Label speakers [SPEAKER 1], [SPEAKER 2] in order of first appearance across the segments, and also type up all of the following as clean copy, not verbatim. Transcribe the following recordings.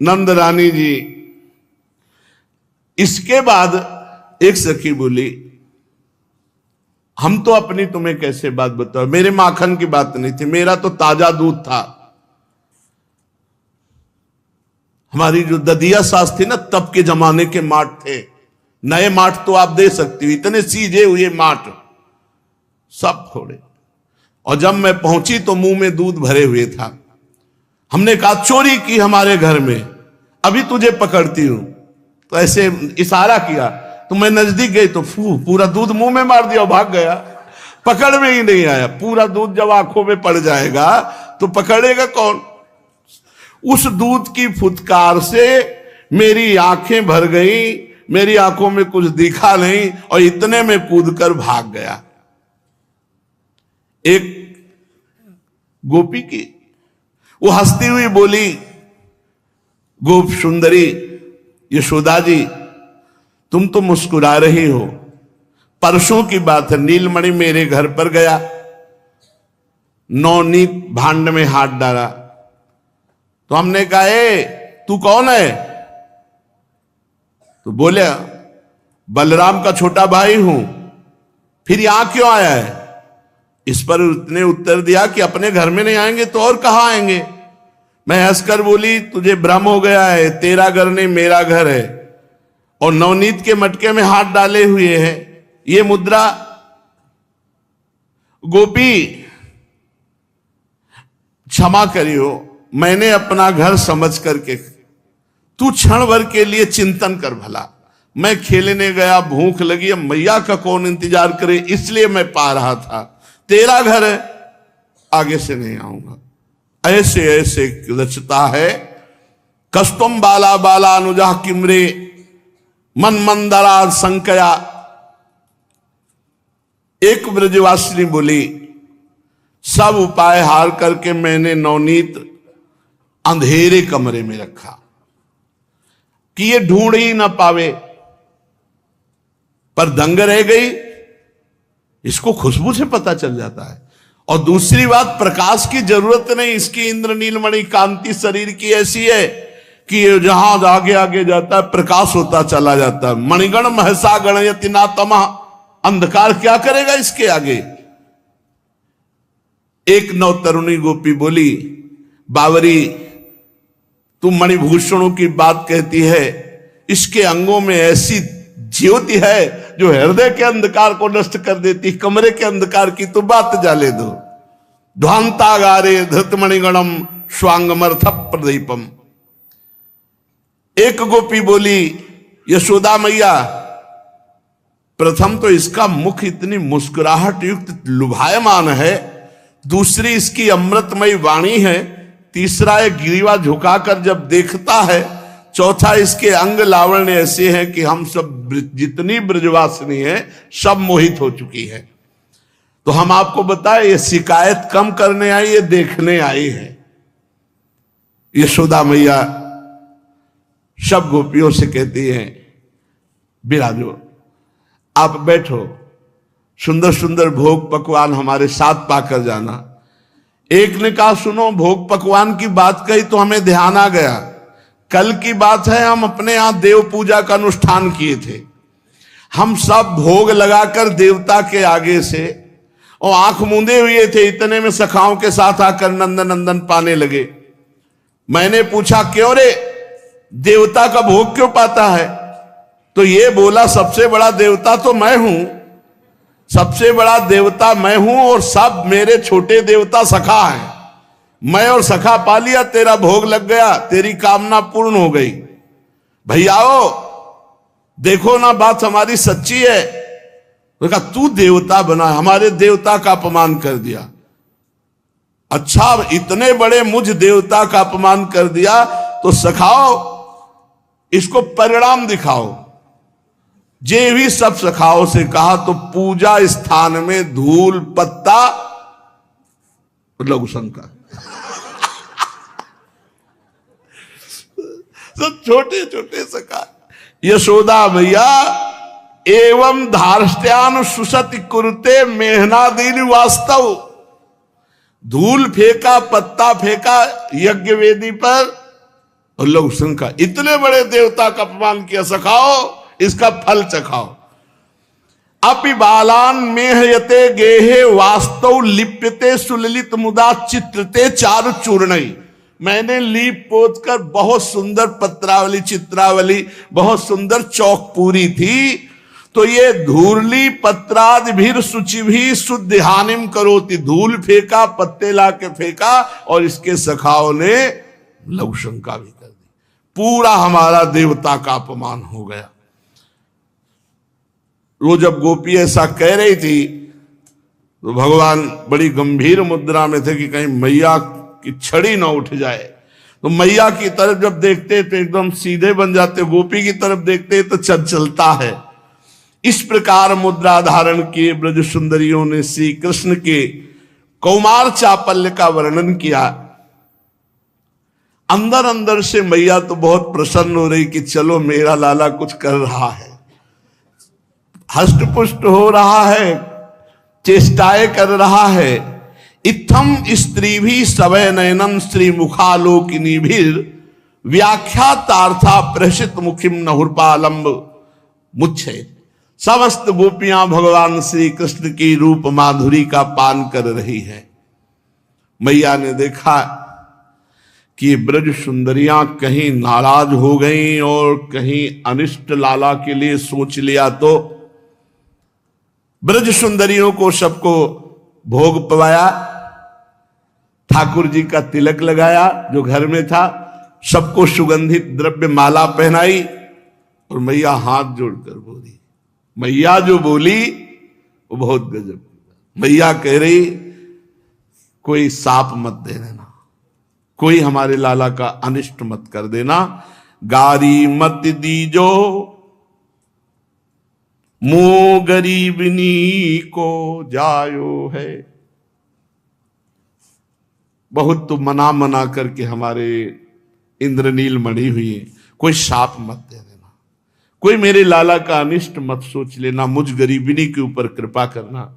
[SPEAKER 1] नंद रानी जी। इसके बाद एक सखी बोली, हम तो अपनी तुम्हें कैसे बात बताओ, मेरे माखन की बात नहीं थी, मेरा तो ताजा दूध था। हमारी जो ददिया सास थी ना, तब के जमाने के माठ थे, नए माठ तो आप दे सकती हो, इतने सीजे हुए माठ सब फोड़े। और जब मैं पहुंची तो मुंह में दूध भरे हुए था। हमने कहा चोरी की हमारे घर में, अभी तुझे पकड़ती हूं। तो ऐसे इशारा किया, तो मैं नजदीक गई तो पूरा दूध मुंह में मार दिया और भाग गया। पकड़ में ही नहीं आया। पूरा दूध जब आंखों में पड़ जाएगा तो पकड़ेगा कौन। उस दूध की फुटकार से मेरी आंखें भर गई, मेरी आंखों में कुछ दिखा नहीं, और इतने में कूदकर भाग गया। एक गोपी की वो हंसती हुई बोली, गोप सुंदरी यशोदा जी, तुम तो मुस्कुरा रही हो। परसों की बात है, नीलमणि मेरे घर पर गया, नवनीत भांड में हाथ डाला। तो हमने कहा, ए तू कौन है? तो बोले, बलराम का छोटा भाई हूं। फिर यहां क्यों आया है? इस पर उसने उत्तर दिया कि अपने घर में नहीं आएंगे तो और कहां आएंगे। मैं हंसकर बोली, तुझे भ्रम हो गया है, तेरा घर नहीं मेरा घर है, और नवनीत के मटके में हाथ डाले हुए है ये मुद्रा। गोपी क्षमा करियो, मैंने अपना घर समझ करके, तू क्षण भर के लिए चिंतन कर भला। मैं खेलने गया, भूख लगी, अब मैया का कौन इंतजार करे, इसलिए मैं पा रहा था। तेरा घर है, आगे से नहीं आऊंगा। ऐसे ऐसे रचता है, कस्तुम बाला बाला अनुजा किमरे मन मंदरा संकया। एक ब्रजवासिनी बोली, सब उपाय हार करके मैंने नवनीत अंधेरे कमरे में रखा कि ये ढूंढ ही ना पावे, पर दंग रह गई। इसको खुशबू से पता चल जाता है। और दूसरी बात, प्रकाश की जरूरत नहीं, इसकी इंद्र नीलमणि कांति शरीर की ऐसी है कि जहां आगे आगे जाता है प्रकाश होता चला जाता है। मणिगण महसा गणयति ना तमः, अंधकार क्या करेगा इसके आगे। एक नवतरुणी गोपी बोली, बावरी तू मणिभूषणों की बात कहती है, इसके अंगों में ऐसी ज्योति है जो हृदय के अंधकार को नष्ट कर देती, कमरे के अंधकार की तो बात जाले दो। ध्वांतागारे धृतमणिगणम स्वांगमर्थ प्रदीपम। एक गोपी बोली, यशोदा मैया, प्रथम तो इसका मुख इतनी मुस्कुराहट युक्त लुभायमान है, दूसरी इसकी अमृतमयी वाणी है, तीसरा एक गिरीवा झुकाकर जब देखता है, चौथा इसके अंग लावण्य ऐसे हैं कि हम सब जितनी ब्रजवासिनी है सब मोहित हो चुकी है। तो हम आपको बताएं, ये शिकायत कम करने आई, ये देखने आई है। यशोदा मैया सब गोपियों से कहती हैं, बिराजो, आप बैठो, सुंदर सुंदर भोग पकवान हमारे साथ पाकर जाना। एक ने कहा, सुनो, भोग पकवान की बात कही तो हमें ध्यान आ गया, कल की बात है, हम अपने यहां देव पूजा का अनुष्ठान किए थे। हम सब भोग लगाकर देवता के आगे से और आंख मूंदे हुए थे, इतने में सखाओं के साथ आकर नंदन नंदन पाने लगे। मैंने पूछा, क्यों रे, देवता का भोग क्यों पाता है? तो ये बोला, सबसे बड़ा देवता तो मैं हूं, सबसे बड़ा देवता मैं हूं और सब मेरे छोटे देवता सखा हैं। मैं और सखा पा लिया, तेरा भोग लग गया, तेरी कामना पूर्ण हो गई। भैयाओ देखो ना, बात हमारी सच्ची है। तो कहा, तू देवता बना, हमारे देवता का अपमान कर दिया। अच्छा, इतने बड़े मुझ देवता का अपमान कर दिया तो सखाओ, इसको परिणाम दिखाओ। जे भी सब सखाओं से कहा तो पूजा स्थान में धूल पत्ता लघु शंका, सब छोटे छोटे सखा। यशोदा मैया, एवं धार्ष्ट्यान सुसति कुरुते मेहनादीन वास्तव। धूल फेंका, पत्ता फेंका यज्ञ वेदी पर, और लोग शंका, इतने बड़े देवता का अपमान किया, सखाओ इसका फल चखाओ। अपि बालान मेहयते गेहे वास्तव लिप्यते सुललित मुदा चित्रते चारु चूर्णई। मैंने लीप पोत कर बहुत सुंदर पत्रावली चित्रावली बहुत सुंदर चौक पूरी थी, तो ये धूर्ली पत्रादि भीर शुचि भी शुद्ध हानिम करोति। धूल फेंका, पत्ते ला के फेंका और इसके सखाओं ने लघु शंका भी कर दी। पूरा हमारा देवता का अपमान हो गया। वो जब गोपी ऐसा कह रही थी तो भगवान बड़ी गंभीर मुद्रा में थे कि कहीं मैया की छड़ी ना उठ जाए। तो मैया की तरफ जब देखते तो एकदम सीधे बन जाते, गोपी की तरफ देखते तो चलता है। इस प्रकार मुद्रा धारण किए ब्रज सुंदरियों ने श्री कृष्ण के कौमार चापल्य का वर्णन किया। अंदर अंदर से मैया तो बहुत प्रसन्न हो रही कि चलो मेरा लाला कुछ कर रहा है, हष्टपुष्ट हो रहा है, चेष्टाएं कर रहा है। इत्थम स्त्री भी सवय नयनम श्री मुखालोकिनी भीर व्याख्यातार्था प्रसित मुखिम नहुर्पालंब मुच्छे। समस्त गोपियां भगवान श्री कृष्ण की रूप माधुरी का पान कर रही है। मैया ने देखा कि ब्रज सुंदरियां कहीं नाराज हो गईं और कहीं अनिष्ट लाला के लिए सोच लिया, तो ब्रज सुंदरियों को सबको भोग पवाया, ठाकुर जी का तिलक लगाया जो घर में था, सबको सुगंधित द्रव्य माला पहनाई और मैया हाथ जोड़कर बोली। मैया जो बोली वो बहुत गजब। मैया कह रही कोई साप मत दे देना, कोई हमारे लाला का अनिष्ट मत कर देना, गारी मत दीजो मो गरीबनी को जायो है। बहुत तो मना मना करके हमारे इंद्रनील मणि हुई, कोई शाप मत दे देना, कोई मेरे लाला का अनिष्ट मत सोच लेना, मुझ गरीबिनी के ऊपर कृपा करना,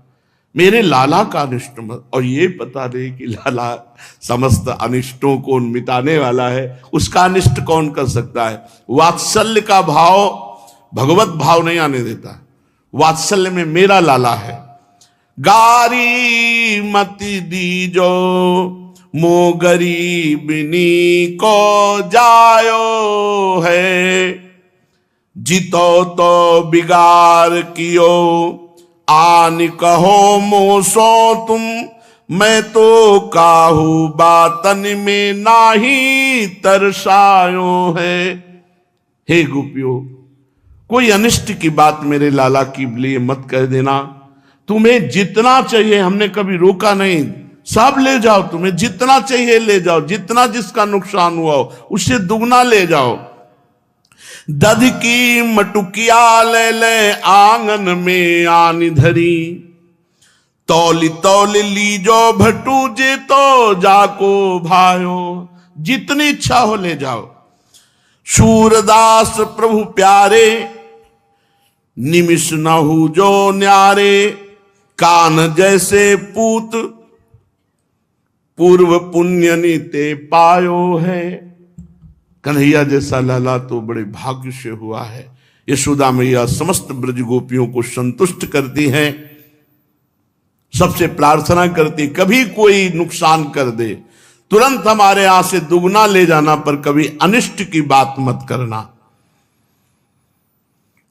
[SPEAKER 1] मेरे लाला का अनिष्ट मत। और ये पता नहीं कि लाला समस्त अनिष्टों को मिटाने वाला है, उसका अनिष्ट कौन कर सकता है। वात्सल्य का भाव भगवत भाव नहीं आने देता, वात्सल्य में मेरा लाला है। गारी मति दीजो मो गरीबिनी को जायो है, जितो तो बिगार कियो आन कहो मोसो तुम, मैं तो काहू बातन में नाही तरसायो है। हे गोपियों, कोई अनिष्ट की बात मेरे लाला की लिए मत कह देना। तुम्हें जितना चाहिए, हमने कभी रोका नहीं, सब ले जाओ, तुम्हें जितना चाहिए ले जाओ, जितना जिसका नुकसान हुआ हो उससे दुगना ले जाओ। दध की मटुकिया ले ले आंगन में आनी धरी, तौली तौली लीजो भटू जे तो जाको भायो। जितनी इच्छा हो ले जाओ। सूरदास प्रभु प्यारे निमिष नहु जो न्यारे, कान जैसे पूत पूर्व पुण्य नीते पायो है। कन्हैया जैसा लाला तो बड़े भाग्य से हुआ है। यशोदा मैया समस्त ब्रज गोपियों को संतुष्ट करती हैं, सबसे प्रार्थना करती कभी कोई नुकसान कर दे तुरंत हमारे यहां से दुगना ले जाना, पर कभी अनिष्ट की बात मत करना।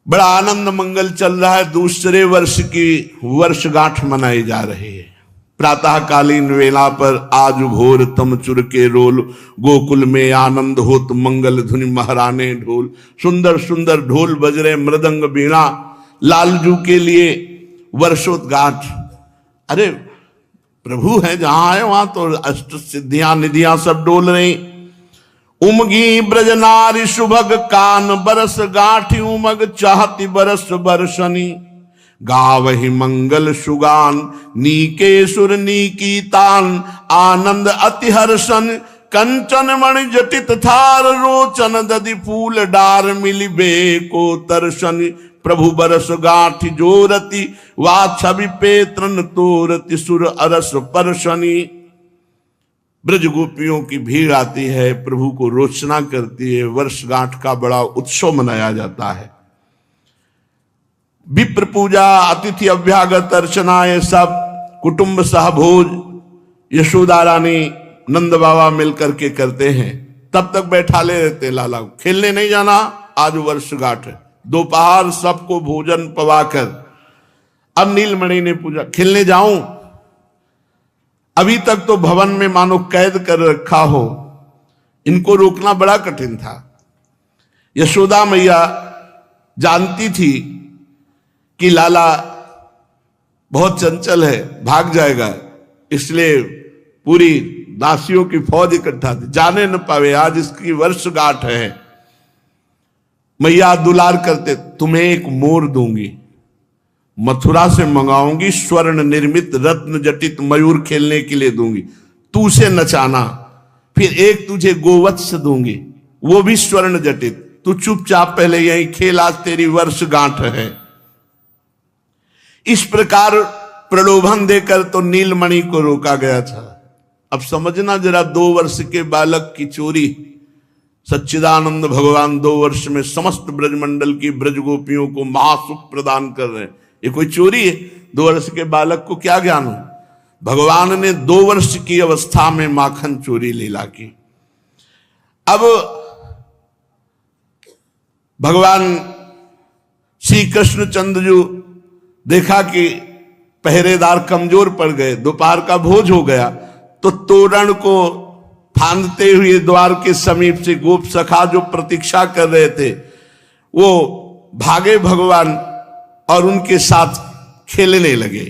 [SPEAKER 1] बड़ा आनंद मंगल चल रहा है। दूसरे वर्ष की वर्षगांठ मनाई जा रही है। प्रातःकालीन वेला पर आज भोर तम चुर के रोल, गोकुल में आनंद होत मंगल धुनि महाराने ढोल। सुंदर सुंदर ढोल बज रहे, मृदंग बीणा, लालजू के लिए वर्षोद्गांठ। अरे प्रभु है जहां आए वहां तो अष्ट सिद्धियां निधियां सब डोल रही। उमगी ब्रज नारी सुभग कान बरस गांठी, उमग चाहती बरस बरसनी। गावहि मंगल सुगान नीके सुर नीकी तान, आनंद अति हर्षन कंचन मणि जटित थार। रोचन दधि फूल डार मिलिबे को तरसन, प्रभु बरस गांठी जोरति वा छवि पेत्रन तोरति सुर अरस परसनी। ब्रज गोपियों की भीड़ आती है, प्रभु को रोचना करती है, वर्षगांठ का बड़ा उत्सव मनाया जाता है। विप्र पूजा, अतिथि अभ्यागत अर्चना, ये सब कुटुंब सहभोज यशोदा रानी नंद बाबा मिलकर के करते हैं। तब तक बैठा ले रहते लाला, खेलने नहीं जाना, आज वर्षगांठ है। दोपहर सबको भोजन पवाकर अब नीलमणि ने पूछा खेलने जाऊं? अभी तक तो भवन में मानो कैद कर रखा हो, इनको रोकना बड़ा कठिन था। यशोदा मैया जानती थी कि लाला बहुत चंचल है, भाग जाएगा, इसलिए पूरी दासियों की फौज इकट्ठा थी, जाने न पावे, आज इसकी वर्षगांठ है। मैया दुलार करते, तुम्हें एक मोर दूंगी, मथुरा से मंगाऊंगी, स्वर्ण निर्मित रत्न जटित मयूर खेलने के लिए दूंगी, तू उसे नचाना। फिर एक तुझे गोवत्स दूंगी, वो भी स्वर्ण जटित, तू चुपचाप पहले यही खेल, आज तेरी वर्षगांठ है। इस प्रकार प्रलोभन देकर तो नीलमणि को रोका गया था। अब समझना जरा, 2 वर्ष के बालक की चोरी, सच्चिदानंद भगवान 2 वर्ष में समस्त ब्रजमंडल की ब्रज गोपियों को महासुख प्रदान कर रहे हैं, ये कोई चोरी है? 2 वर्ष के बालक को क्या ज्ञान हो? भगवान ने 2 वर्ष की अवस्था में माखन चोरी लीला की। अब भगवान श्री कृष्णचंद्र जी देखा कि पहरेदार कमजोर पड़ गए, दोपहर का भोज हो गया, तो तोरण को फांदते हुए द्वार के समीप से गोप सखा जो प्रतीक्षा कर रहे थे, वो भागे भगवान और उनके साथ खेलने लगे।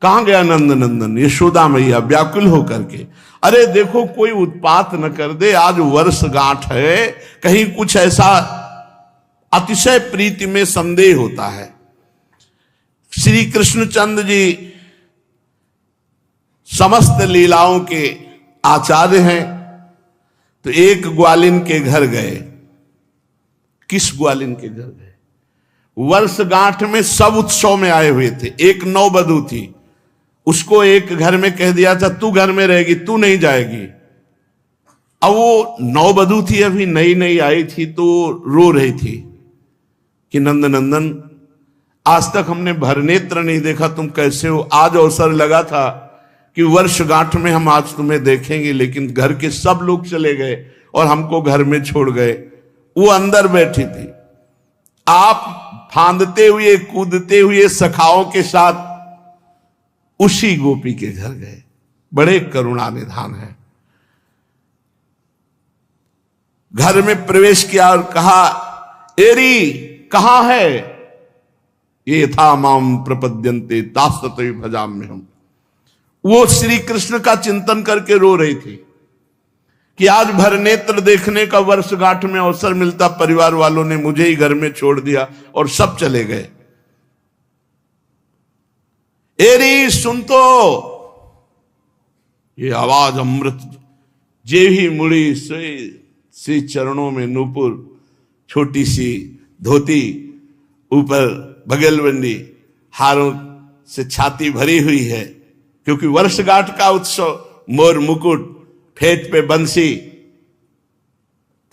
[SPEAKER 1] कहां गया नंद नंदन? यशोदा मैया व्याकुल होकर के, अरे देखो कोई उत्पात न कर दे, आज वर्षगांठ है, कहीं कुछ ऐसा अतिशय प्रीति में संदेह होता है। श्री कृष्णचंद्र जी समस्त लीलाओं के आचार्य हैं, तो एक ग्वालिन के घर गए। किस ग्वालिन के घर गए? वर्षगांठ में सब उत्सव में आए हुए थे। एक नववधू थी, उसको एक घर में कह दिया था तू घर में रहेगी, तू नहीं जाएगी। अब वो नववधू थी, अभी नई नई आई थी, तो रो रही थी कि नंद नंदन, आज तक हमने भरनेत्र नहीं देखा, तुम कैसे हो? आज अवसर लगा था कि वर्षगांठ में हम आज तुम्हें देखेंगे, लेकिन घर के सब लोग चले गए और हमको घर में छोड़ गए। वो अंदर बैठी थी, आप फांदते हुए कूदते हुए सखाओं के साथ उसी गोपी के घर गए। बड़े करुणा निधान है। घर में प्रवेश किया और कहा, एरी कहां है? ये था माम प्रपद्यन्ते तास्तते भजाम्य हम। वो श्री कृष्ण का चिंतन करके रो रही थी कि आज भर नेत्र देखने का वर्षगांठ में अवसर मिलता, परिवार वालों ने मुझे ही घर में छोड़ दिया और सब चले गए। एरी सुन तो, ये आवाज अमृत, जे ही मुड़ी से चरणों में नूपुर, छोटी सी धोती, ऊपर बगलबंदी, हारों से छाती भरी हुई है, क्योंकि वर्षगांठ का उत्सव, मोर मुकुट, फेट पे बंसी,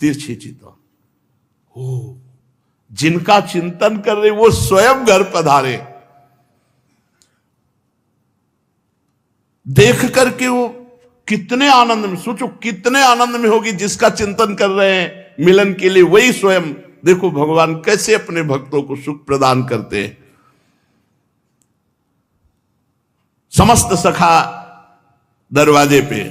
[SPEAKER 1] तिरछी चितौन। हो, जिनका चिंतन कर रहे वो स्वयं घर पधारे। देख करके वो कितने आनंद में, सोचो कितने आनंद में होगी जिसका चिंतन कर रहे हैं मिलन के लिए, वही स्वयं। देखो भगवान कैसे अपने भक्तों को सुख प्रदान करते हैं। समस्त सखा दरवाजे पे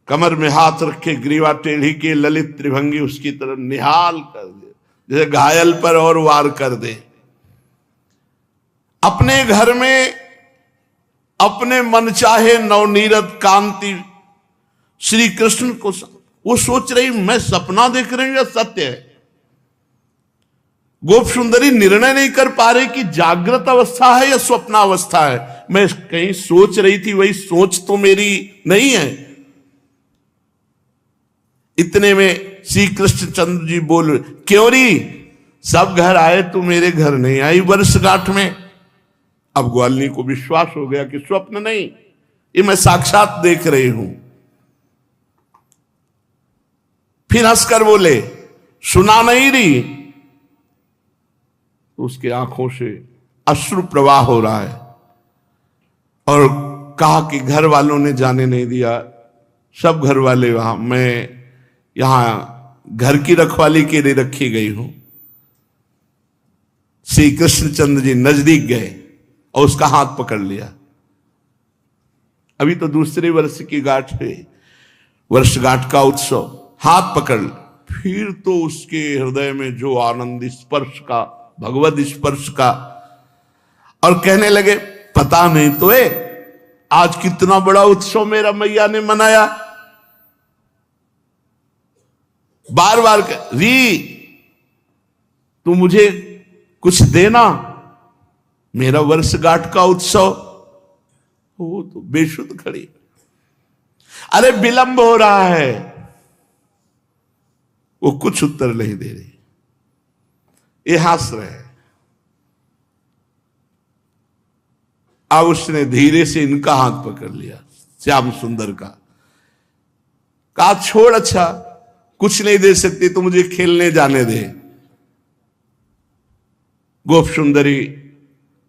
[SPEAKER 1] कमर में हाथ रखे, ग्रीवा टेढ़ी के, ललित त्रिभंगी उसकी तरफ निहाल कर दे, जैसे घायल पर और वार कर दे। अपने घर में अपने मन चाहे नवनीरत कांति श्री कृष्ण को, वो सोच रही मैं सपना देख रही हूं या सत्य है। गोप सुंदरी निर्णय नहीं कर पा रही कि जागृत अवस्था है या स्वप्नावस्था है। मैं कहीं सोच रही थी, वही सोच तो मेरी नहीं है। इतने में श्री कृष्णचंद्र जी बोल, क्यों री सब घर आए, तू मेरे घर नहीं आई वर्षगांठ में? अब ग्वालिनी को विश्वास हो गया कि स्वप्न नहीं, ये मैं साक्षात देख रही हूं। फिर हंसकर बोले, सुना नहीं रही? तो उसकी आंखों से अश्रु प्रवाह हो रहा है और कहा कि घर वालों ने जाने नहीं दिया, सब घर वाले वहां, मैं यहां घर की रखवाली के लिए रखी गई हूं। श्री कृष्णचंद्र जी नजदीक गए और उसका हाथ पकड़ लिया। अभी तो दूसरे वर्ष की गांठ है, वर्षगांठ का उत्सव, हाथ पकड़। फिर तो उसके हृदय में जो आनंद स्पर्श का, भगवत स्पर्श का, और कहने लगे, पता नहीं तो आज कितना बड़ा उत्सव मेरा मैया ने मनाया। बार बार री, तू मुझे कुछ देना, मेरा वर्षगांठ का उत्सव। वो तो बेशुद्ध खड़ी, अरे विलंब हो रहा है। वो कुछ उत्तर नहीं दे रही, ये हंस रहे। अब उसने धीरे से इनका हाथ पकड़ लिया, श्याम सुंदर का, कहा छोड़, अच्छा कुछ नहीं दे सकती तो मुझे खेलने जाने दे। गोप सुंदरी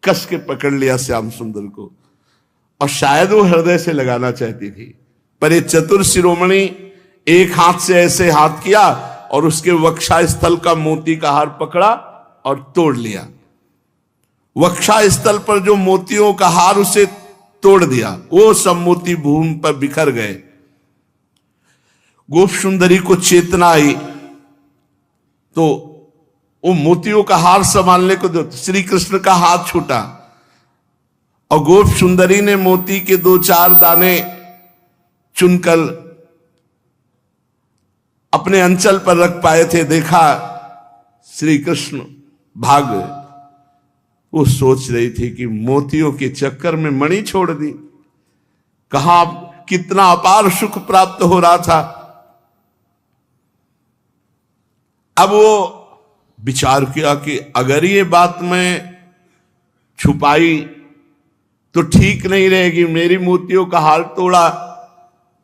[SPEAKER 1] कस के पकड़ लिया श्याम सुंदर को, और शायद वो हृदय से लगाना चाहती थी, पर ये चतुर शिरोमणि एक हाथ से ऐसे हाथ किया और उसके वक्षा स्थल का मोती का हार पकड़ा और तोड़ लिया। वक्षा स्थल पर जो मोतियों का हार, उसे तोड़ दिया। वो सब मोती भूमि पर बिखर गए। गोप सुंदरी को चेतना आई तो वो मोतियों का हार संभालने को दो, श्री कृष्ण का हाथ छूटा और गोप सुंदरी ने मोती के 2-4 दाने चुनकर अपने अंचल पर रख पाए थे। देखा श्री कृष्ण भाग गए। वो सोच रही थी कि मोतियों के चक्कर में मणि छोड़ दी, कहां कितना अपार सुख प्राप्त हो रहा था। अब वो विचार किया कि अगर ये बात मैं छुपाई तो ठीक नहीं रहेगी। मेरी मोतियों का हार तोड़ा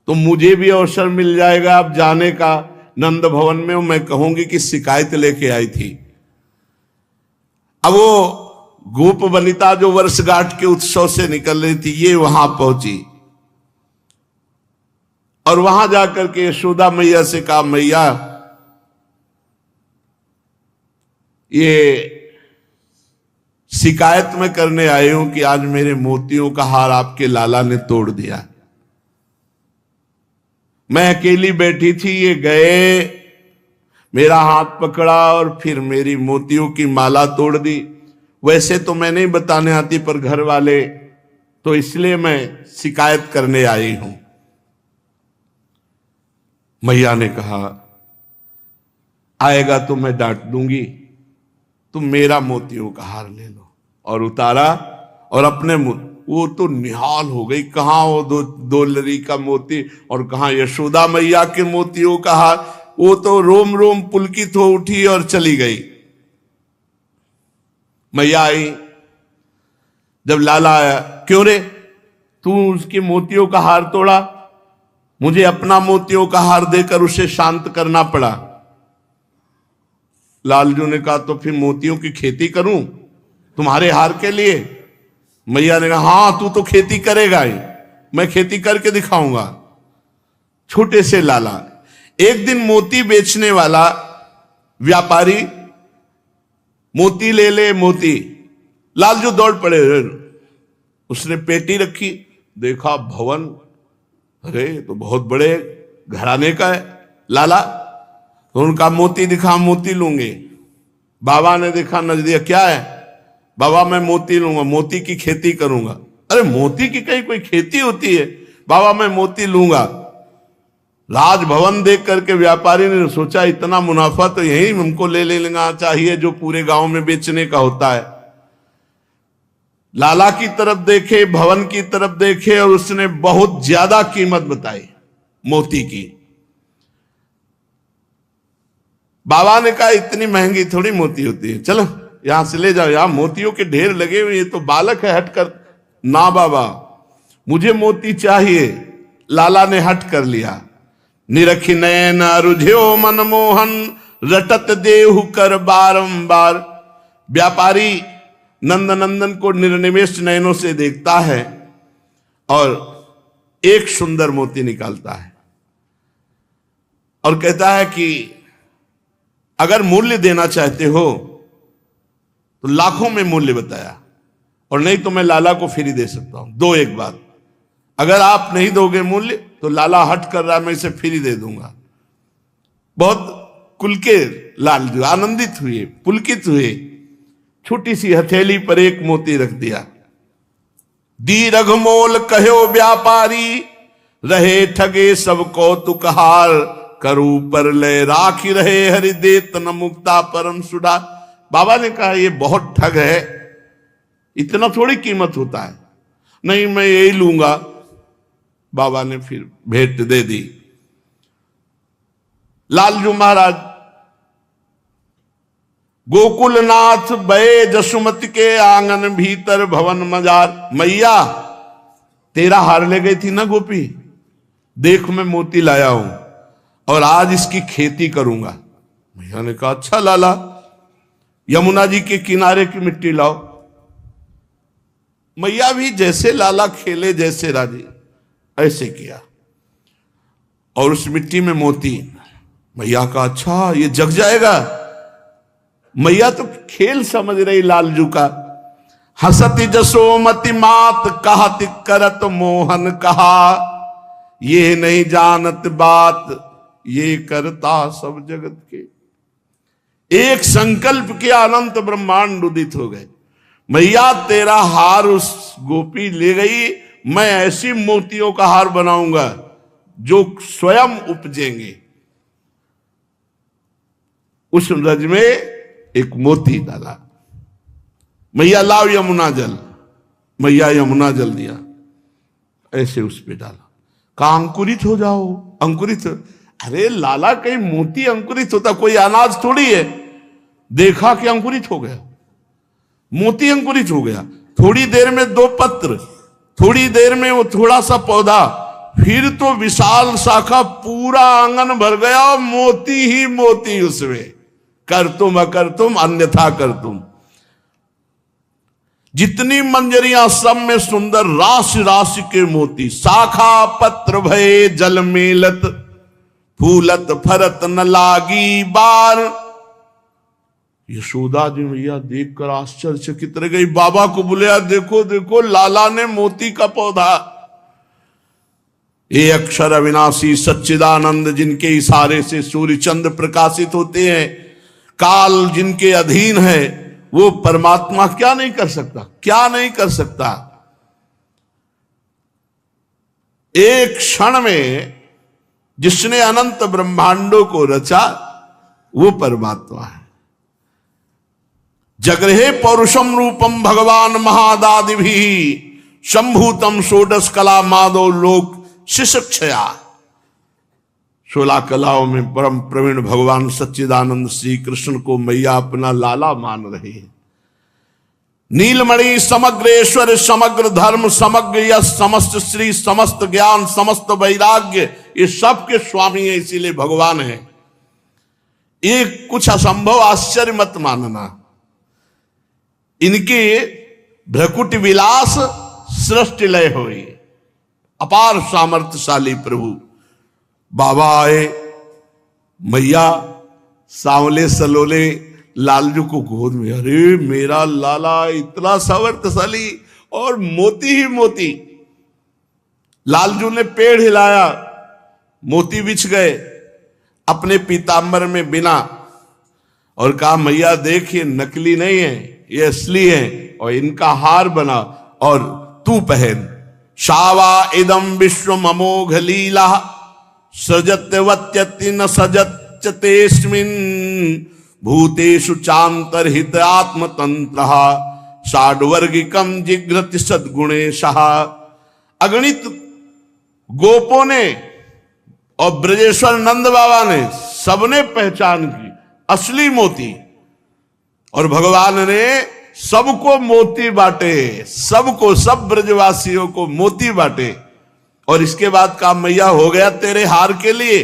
[SPEAKER 1] तो मुझे भी अवसर मिल जाएगा अब जाने का नंद भवन में, मैं कहूंगी कि शिकायत लेके आई थी। अब वो गोप वनिता जो वर्षगांठ के उत्सव से निकल रही थी, ये वहां पहुंची और वहां जाकर के यशोदा मैया से कहा, मैया ये शिकायत में करने आई हूं कि आज मेरे मोतियों का हार आपके लाला ने तोड़ दिया। मैं अकेली बैठी थी, ये गए, मेरा हाथ पकड़ा और फिर मेरी मोतियों की माला तोड़ दी। वैसे तो मैं नहीं बताने आती, पर घर वाले तो इसलिए मैं शिकायत करने आई हूं। मैया ने कहा, आएगा तो मैं डांट दूंगी, तुम मेरा मोतियों का हार ले लो। और उतारा और अपने वो तो निहाल हो गई, कहां वो दो लरी का मोती और कहां यशोदा मैया के मोतियों का हार। वो तो रोम रोम पुलकित हो उठी और चली गई। मैया आई, जब लाला आया, क्यों रे तू उसके मोतियों का हार तोड़ा? मुझे अपना मोतियों का हार देकर उसे शांत करना पड़ा। लालजू ने कहा, तो फिर मोतियों की खेती करूं तुम्हारे हार के लिए? मैया ने कहा, हां तू तो खेती करेगा ही, मैं खेती करके दिखाऊंगा। छोटे से लाला, एक दिन मोती बेचने वाला व्यापारी मोती ले ले मोती, लालजू दौड़ पड़े। उसने पेटी रखी, देखा भवन, अरे तो बहुत बड़े घराने का है लाला। तो उनका मोती दिखा, मोती लूंगे। बाबा ने देखा, नजदीक, क्या है? बाबा मैं मोती लूंगा, मोती की खेती करूंगा। अरे मोती की कहीं कोई खेती होती है? बाबा मैं मोती लूंगा। राजभवन देख करके व्यापारी ने सोचा, इतना मुनाफा तो यही हमको ले लेना चाहिए जो पूरे गांव में बेचने का होता है। लाला की तरफ देखे, भवन की तरफ देखे, और उसने बहुत ज्यादा कीमत बताई मोती की। बाबा ने कहा, इतनी महंगी थोड़ी मोती होती है, चलो यहां से ले जाओ, यहां मोतियों के ढेर लगे हुए, ये तो बालक है, हट कर। ना बाबा, मुझे मोती चाहिए। लाला ने हट कर लिया। निरखी नयन रुझ्यो मनमोहन, रटत देहु कर बारंबार। व्यापारी नंदनंदन को निर्निमेष नयनों से देखता है और एक सुंदर मोती निकालता है और कहता है कि अगर मूल्य देना चाहते हो तो लाखों में मूल्य बताया, और नहीं तो मैं लाला को फ्री दे सकता हूं। दो एक बात, अगर आप नहीं दोगे मूल्य तो लाला हट कर रहा है, मैं इसे फ्री दे दूंगा। बहुत कुल के लाल जो आनंदित हुए, पुलकित हुए, छोटी सी हथेली पर एक मोती रख दिया। दी रघमोल कहो व्यापारी, रहे ठगे सब कौतुकहार। करू पर ले राखी रहे हरि देत न मुक्ता परम सुडा। बाबा ने कहा ये बहुत ठग है, इतना थोड़ी कीमत होता है। नहीं, मैं यही लूंगा। बाबा ने फिर भेंट दे दी। लालजू महाराज गोकुलनाथ बये जसुमति के आंगन भीतर भवन मजार। मैया तेरा हार ले गई थी ना गोपी, देख मैं मोती लाया हूं और आज इसकी खेती करूंगा। मैया ने कहा अच्छा लाला, यमुना जी के किनारे की मिट्टी लाओ। मैया भी जैसे लाला खेले जैसे राजी, ऐसे किया और उस मिट्टी में मोती। मैया का अच्छा ये जग जाएगा। मैया तो खेल समझ रही लालजू का। हसती जसोमति मात कहत करत मोहन कहा, ये नहीं जानत बात ये करता सब जगत के। एक संकल्प के अनंत ब्रह्मांड उदित हो गए। मैया तेरा हार उस गोपी ले गई, मैं ऐसी मोतियों का हार बनाऊंगा जो स्वयं उपजेंगे। उस रज में एक मोती डाला। मैया लाओ यमुना जल। मैया यमुना जल दिया, ऐसे उस पे डाला। कहा अंकुरित हो जाओ। अंकुरित? अरे लाला, कहीं मोती अंकुरित होता? कोई अनाज थोड़ी है। देखा कि अंकुरित हो गया, मोती अंकुरित हो गया। थोड़ी देर में 2 पत्र, थोड़ी देर में वो थोड़ा सा पौधा, फिर तो विशाल शाखा, पूरा आंगन भर गया, मोती ही मोती उसमें। कर तुम अकर तुम अन्यथा कर तुम। जितनी मंजरियां सब में सुंदर राशि राशि के मोती। शाखा पत्र भये जल मेलत, फूलत फरत न लागी बार। यशोदा जी मैया देखकर आश्चर्यचकित रह गई। बाबा को बुलाया, देखो देखो लाला ने मोती का पौधा। ये अक्षर अविनाशी सच्चिदानंद, जिनके इशारे से सूर्य चंद्र प्रकाशित होते हैं, काल जिनके अधीन है, वो परमात्मा क्या नहीं कर सकता? क्या नहीं कर सकता? एक क्षण में जिसने अनंत ब्रह्मांडों को रचा वो परमात्मा है। जगृहे पौरुषम रूपम भगवान महादादि भी, शंभूतम षोडश कला माधव लोक शिशक्षया। 16 कलाओं में परम प्रवीण भगवान सच्चिदानंद श्री कृष्ण को मैया अपना लाला मान रही है। नीलमणि समग्रेश्वर, समग्र धर्म, समग्र यश, समस्त श्री, समस्त ज्ञान, समस्त वैराग्य, ये सब के स्वामी है, इसीलिए भगवान है। ये कुछ असंभव आश्चर्य मत मानना। इनके भ्रकुट विलास सृष्टि लय हुई। अपार सामर्थ्यशाली प्रभु। बाबा आए, मैया सांवले सलोले लालजू को गोद में। अरे मेरा लाला इतना सामर्थ्यशाली और मोती ही मोती। लालजू ने पेड़ हिलाया, मोती बिछ गए अपने पीतांबर में बिना, और कहा मैया देखिए नकली नहीं है, ये असली है, और इनका हार बना और तू पहन। शावा इदम विश्व अमोघ लीला, सजत्यवत्यति न सजत्यतेस्मिन्, भूतेषु चांतरहित आत्मतंत्र, षाड्वर्गिकम जिघ्रति सद्गुणेशः। अगणित गोपों ने और ब्रजेश्वर नंद बाबा ने सबने पहचान की असली मोती। और भगवान ने सबको मोती बांटे, सबको, सब ब्रजवासियों को मोती बांटे। और इसके बाद काम मैया हो गया तेरे हार के लिए।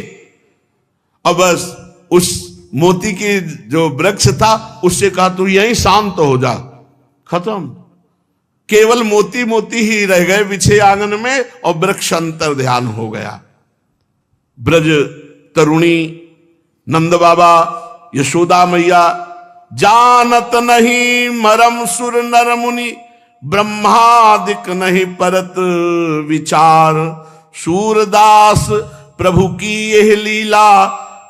[SPEAKER 1] अब बस उस मोती की जो वृक्ष था उससे कहा तू यहीं शांत हो जा, खत्म। केवल मोती मोती ही रह गए पीछे आंगन में और वृक्ष अंतर ध्यान हो गया। ब्रज तरुणी, नंद बाबा, यशोदा मैया, जानत नहीं मरम सुर नर मुनि, ब्रह्मादिक नहीं परत विचार, सूरदास प्रभु की यह लीला,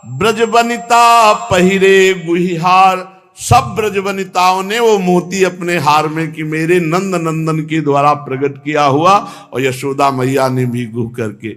[SPEAKER 1] ब्रज वनिता पहिरे गुहिहार। सब ब्रज वनिताओं ने वो मोती अपने हार में कि मेरे नंद नंदन के द्वारा प्रकट किया हुआ, और यशोदा मैया ने भी गुह करके